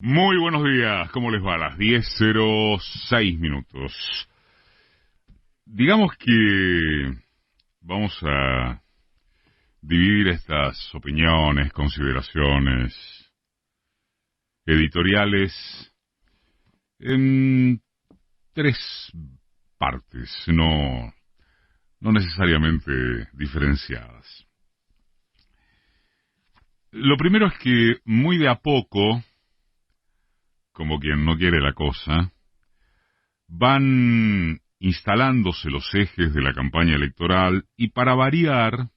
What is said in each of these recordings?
Muy buenos días, ¿cómo les va? A las 10:06. Digamos que vamos a dividir estas opiniones, consideraciones editoriales en tres partes, no necesariamente diferenciadas. Lo primero es que muy de a poco, como quien no quiere la cosa, van instalándose los ejes de la campaña electoral y para variar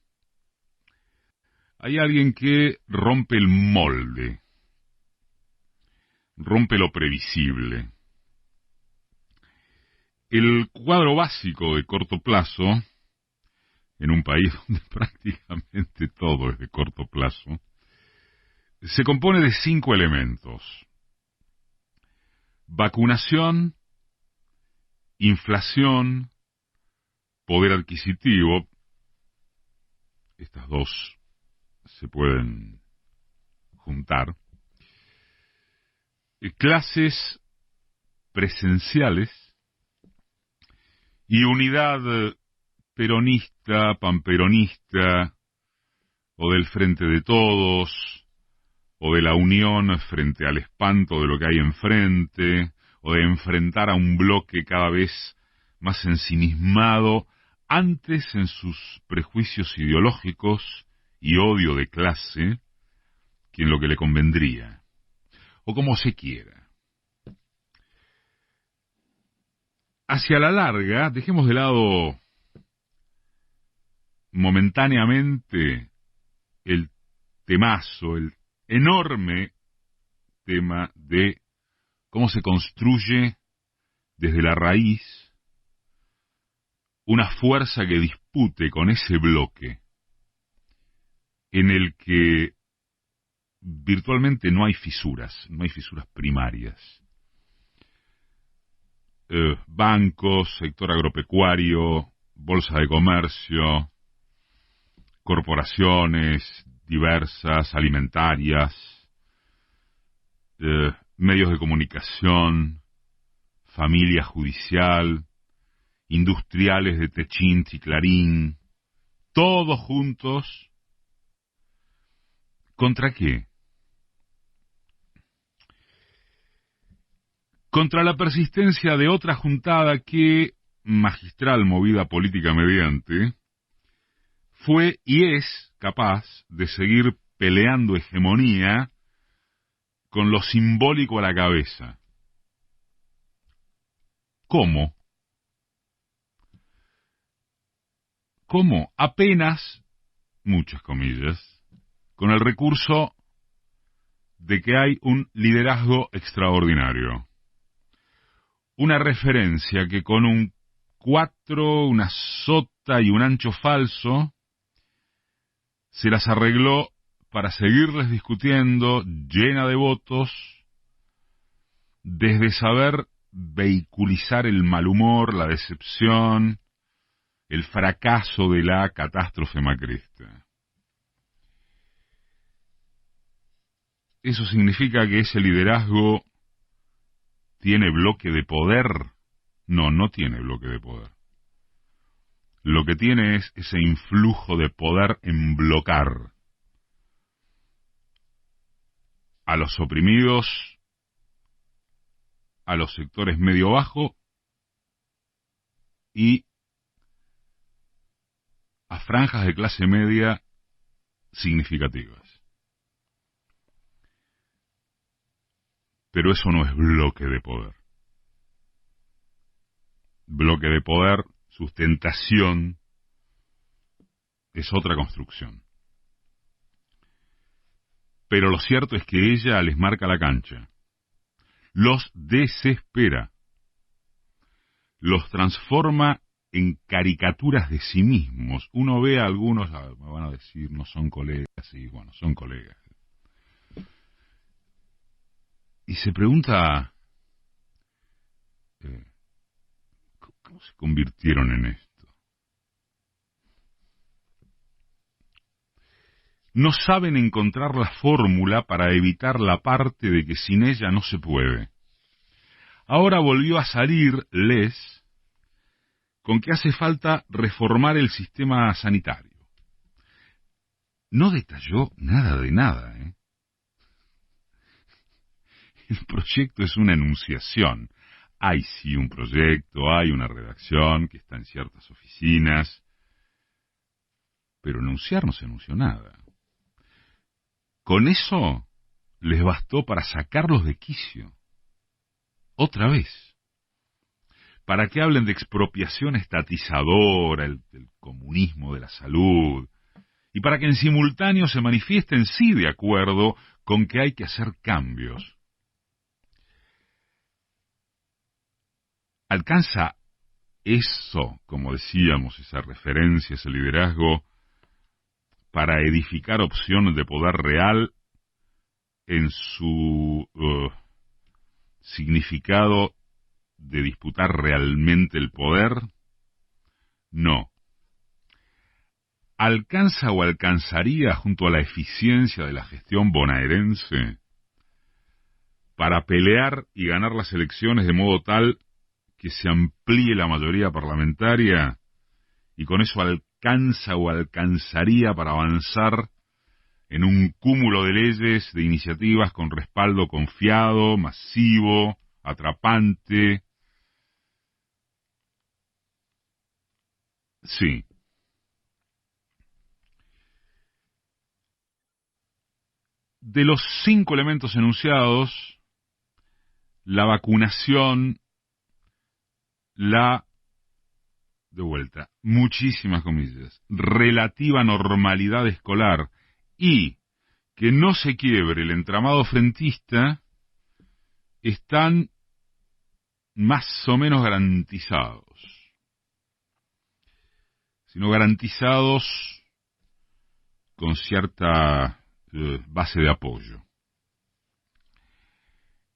hay alguien que rompe el molde, rompe lo previsible. El cuadro básico de corto plazo, en un país donde prácticamente todo es de corto plazo, se compone de 5 elementos: vacunación, inflación, poder adquisitivo. Estas dos se pueden juntar. Clases presenciales y unidad peronista, pamperonista, o del Frente de Todos, o de la unión frente al espanto de lo que hay enfrente, o de enfrentar a un bloque cada vez más ensimismado, antes en sus prejuicios ideológicos y odio de clase, que en lo que le convendría, o como se quiera. Hacia la larga, dejemos de lado momentáneamente el temazo, el enorme tema de cómo se construye desde la raíz una fuerza que dispute con ese bloque en el que virtualmente no hay fisuras primarias. Bancos, sector agropecuario, bolsa de comercio, corporaciones diversas, alimentarias, medios de comunicación, familia judicial, industriales de Techint y Clarín, todos juntos. ¿Contra qué? Contra la persistencia de otra juntada que, magistral movida política mediante, fue y es capaz de seguir peleando hegemonía con lo simbólico a la cabeza. ¿Cómo? ¿Cómo? Apenas, muchas comillas, con el recurso de que hay un liderazgo extraordinario. Una referencia que con un 4, una sota y un ancho falso se las arregló para seguirles discutiendo, llena de votos, desde saber vehiculizar el mal humor, la decepción, el fracaso de la catástrofe macrista. ¿Eso significa que ese liderazgo tiene bloque de poder? No, no tiene bloque de poder. Lo que tiene es ese influjo de poder en blocar a los oprimidos, a los sectores medio-bajo y a franjas de clase media significativas. Pero eso no es bloque de poder. Bloque de poder, sustentación, es otra construcción. Pero lo cierto es que ella les marca la cancha, los desespera, los transforma en caricaturas de sí mismos. Uno ve a algunos, me van a decir, no son colegas, y bueno, son colegas. Y se pregunta, ¿cómo se convirtieron en esto? no saben encontrar la fórmula para evitar la parte de que sin ella no se puede. Ahora volvió a salir Les con que hace falta reformar el sistema sanitario. No detalló nada de nada, ¿eh? El proyecto es una enunciación. Hay sí un proyecto, hay una redacción que está en ciertas oficinas, pero enunciar no se enunció nada. Con eso les bastó para sacarlos de quicio. Otra vez. Para que hablen de expropiación estatizadora, del comunismo de la salud, y para que en simultáneo se manifiesten sí de acuerdo con que hay que hacer cambios. ¿Alcanza eso, como decíamos, esa referencia, ese liderazgo, para edificar opciones de poder real en su significado de disputar realmente el poder? No. ¿Alcanza o alcanzaría junto a la eficiencia de la gestión bonaerense para pelear y ganar las elecciones de modo tal que se amplíe la mayoría parlamentaria y con eso alcanza o alcanzaría para avanzar en un cúmulo de leyes, de iniciativas con respaldo confiado, masivo, atrapante? Sí. De los 5 elementos enunciados, la vacunación, de vuelta, muchísimas comillas, relativa normalidad escolar y que no se quiebre el entramado frentista, están más o menos garantizados. Sino garantizados con cierta base de apoyo.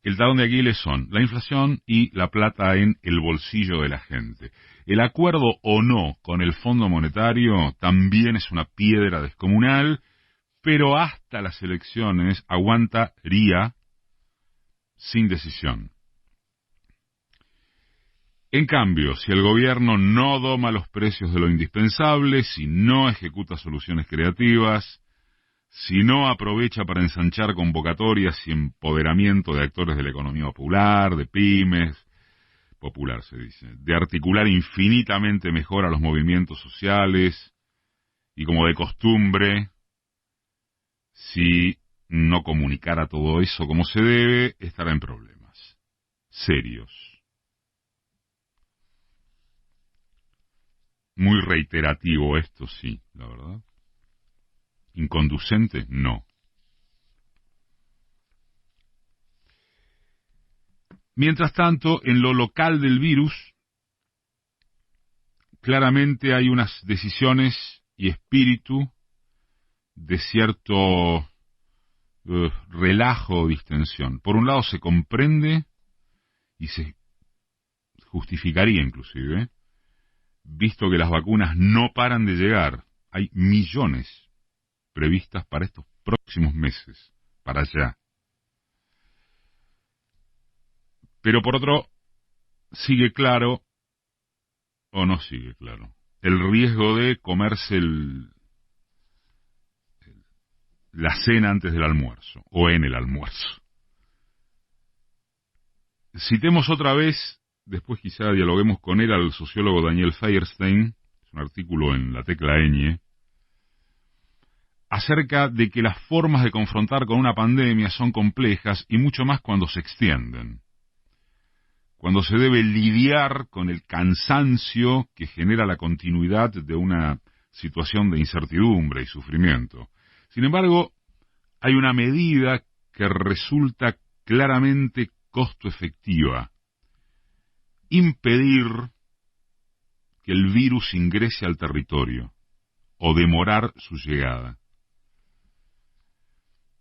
El talón de Aquiles son la inflación y la plata en el bolsillo de la gente. El acuerdo o no con el Fondo Monetario también es una piedra descomunal, pero hasta las elecciones aguantaría sin decisión. En cambio, si el gobierno no doma los precios de lo indispensable, si no ejecuta soluciones creativas, si no aprovecha para ensanchar convocatorias y empoderamiento de actores de la economía popular, de pymes, popular se dice, de articular infinitamente mejor a los movimientos sociales, y como de costumbre, si no comunicara todo eso como se debe, estará en problemas serios. Muy reiterativo esto, sí, la verdad. ¿Inconducente? No. Mientras tanto, en lo local del virus, claramente hay unas decisiones y espíritu de cierto relajo o distensión. Por un lado se comprende y se justificaría inclusive, visto que las vacunas no paran de llegar. Hay millones previstas para estos próximos meses, para allá. Pero por otro, sigue claro, o no sigue claro, el riesgo de comerse la cena antes del almuerzo, o en el almuerzo. Citemos otra vez, después quizá dialoguemos con él, al sociólogo Daniel Feierstein, es un artículo en La Tecla Ñ, acerca de que las formas de confrontar con una pandemia son complejas y mucho más cuando se extienden. Cuando se debe lidiar con el cansancio que genera la continuidad de una situación de incertidumbre y sufrimiento. Sin embargo, hay una medida que resulta claramente costo efectiva: impedir que el virus ingrese al territorio o demorar su llegada.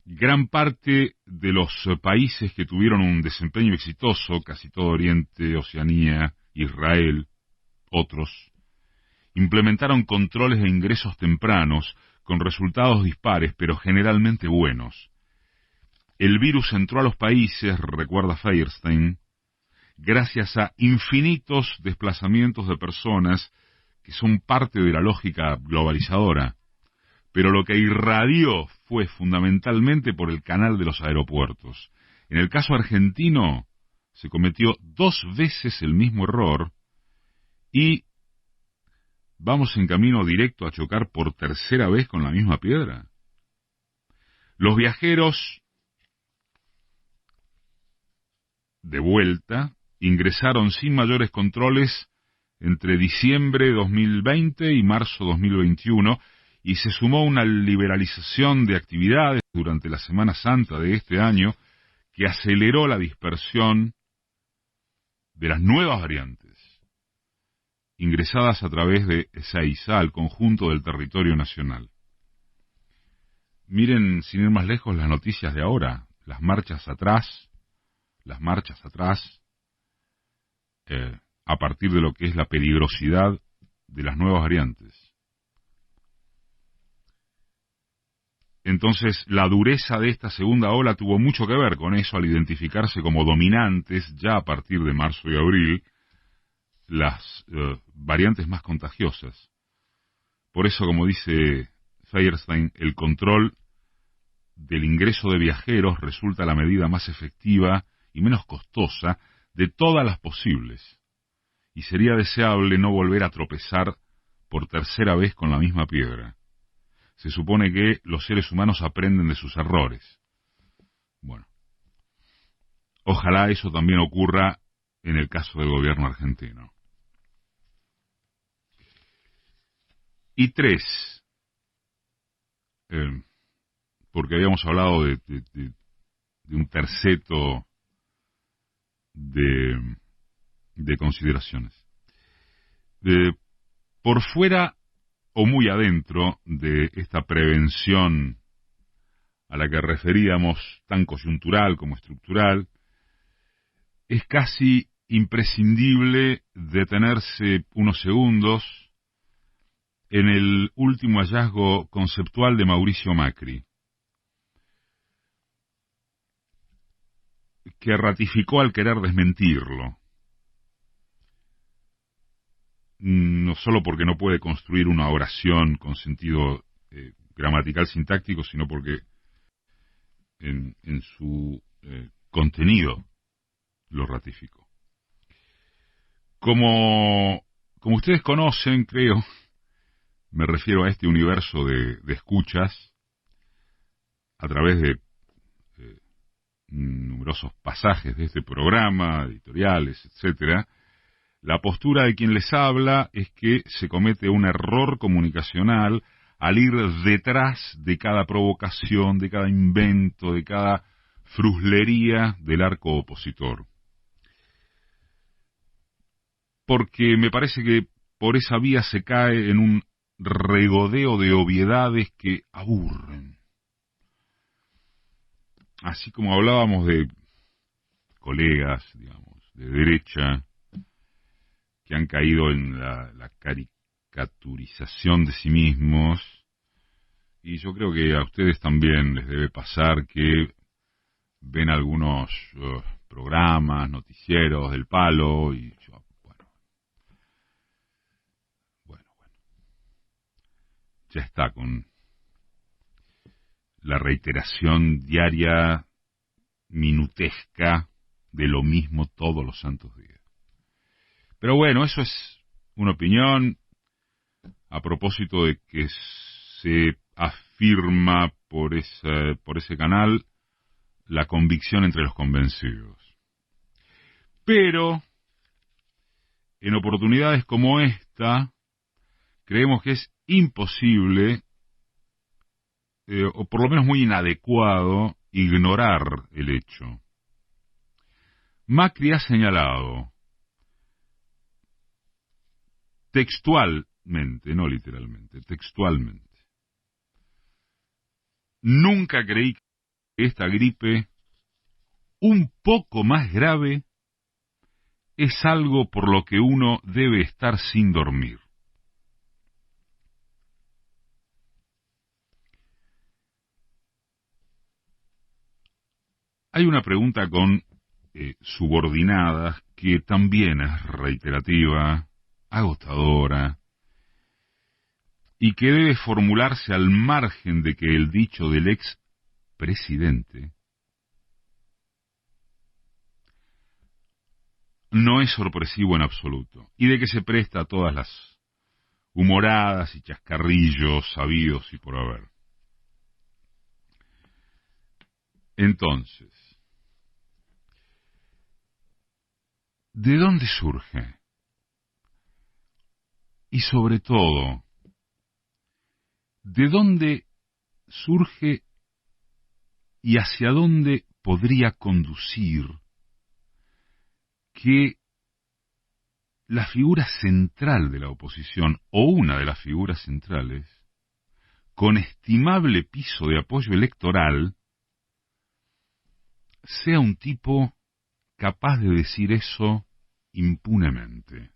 Gran parte de los países que tuvieron un desempeño exitoso, casi todo Oriente, Oceanía, Israel, otros, implementaron controles de ingresos tempranos con resultados dispares, pero generalmente buenos. El virus entró a los países, recuerda Feierstein, gracias a infinitos desplazamientos de personas que son parte de la lógica globalizadora, pero lo que irradió fue fundamentalmente por el canal de los aeropuertos. En el caso argentino, se cometió 2 veces el mismo error y vamos en camino directo a chocar por tercera vez con la misma piedra. Los viajeros de vuelta ingresaron sin mayores controles entre diciembre 2020 y marzo 2021 y se sumó una liberalización de actividades durante la Semana Santa de este año que aceleró la dispersión de las nuevas variantes ingresadas a través de Ezeiza al conjunto del territorio nacional. Miren, sin ir más lejos, las noticias de ahora, las marchas atrás, a partir de lo que es la peligrosidad de las nuevas variantes. Entonces, la dureza de esta segunda ola tuvo mucho que ver con eso al identificarse como dominantes ya a partir de marzo y abril las variantes más contagiosas. Por eso, como dice Feierstein, el control del ingreso de viajeros resulta la medida más efectiva y menos costosa de todas las posibles, y sería deseable no volver a tropezar por tercera vez con la misma piedra. Se supone que los seres humanos aprenden de sus errores. Bueno, ojalá eso también ocurra en el caso del gobierno argentino. Y 3, porque habíamos hablado de un terceto de consideraciones. Por fuera o muy adentro de esta prevención a la que referíamos, tan coyuntural como estructural, es casi imprescindible detenerse unos segundos en el último hallazgo conceptual de Mauricio Macri, que ratificó al querer desmentirlo. No solo porque no puede construir una oración con sentido gramatical sintáctico, sino porque en su contenido lo ratificó. Como ustedes conocen, creo, me refiero a este universo de escuchas a través de numerosos pasajes de este programa, editoriales, etcétera. La postura de quien les habla es que se comete un error comunicacional al ir detrás de cada provocación, de cada invento, de cada fruslería del arco opositor. Porque me parece que por esa vía se cae en un regodeo de obviedades que aburren. Así como hablábamos de colegas, digamos, de derecha, que han caído en la caricaturización de sí mismos, y yo creo que a ustedes también les debe pasar que ven algunos programas, noticieros del palo, y yo, bueno, ya está con la reiteración diaria, minutesca, de lo mismo todos los santos días. Pero bueno, eso es una opinión a propósito de que se afirma por ese canal la convicción entre los convencidos. Pero en oportunidades como esta, creemos que es imposible, o por lo menos muy inadecuado, ignorar el hecho. Macri ha señalado textualmente, no literalmente, textualmente: nunca creí que esta gripe, un poco más grave, es algo por lo que uno debe estar sin dormir. Hay una pregunta con subordinadas que también es reiterativa, agotadora, y que debe formularse al margen de que el dicho del ex presidente no es sorpresivo en absoluto, y de que se presta a todas las humoradas y chascarrillos sabidos y por haber. Entonces, ¿de dónde surge? Y sobre todo, ¿de dónde surge y hacia dónde podría conducir que la figura central de la oposición, o una de las figuras centrales, con estimable piso de apoyo electoral, sea un tipo capaz de decir eso impunemente?